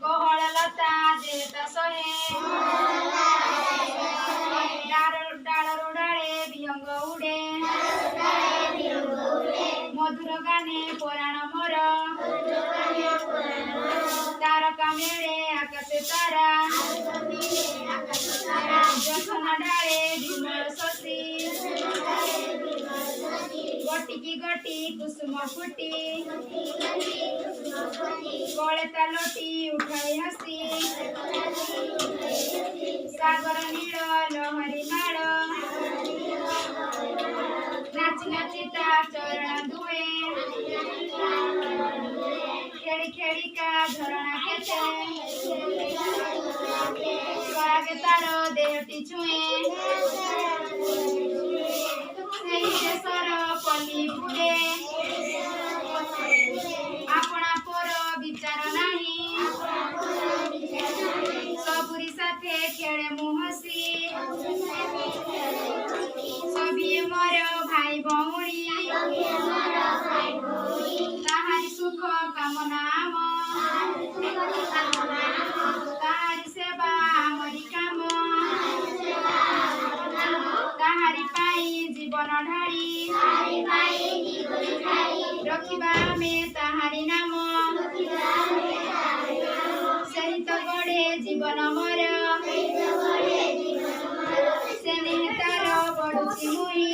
गहळ लता देता सोहे डाळ रोडाळे विहंग उडे मधुर गाने पुराण मोर तारका मेळे आकाशे तारा जसना डाळे विमळ शशी गोटी गोटी कुसुम फुटी कळेता लोटी उठाई हसी सागर नीळ लहरी माळ नाची नाचिता चरण धुए खेड़ी खेड़ी का झरणा खेचे स्वागे तारो देहटी छुए देशर पल्ली पुरे आपना पर विचार नहीं सबुरी साथे खेले मुहसी सभी मोर भाई भौणी ताहारी सुख कामना ताहारी सेवा आमरी काम ताहारी पाई जीवन ढाड़ी रखिबा में ताहारी नाम सही तो गढ़े जीवन मोर से तार बड़ुची मुई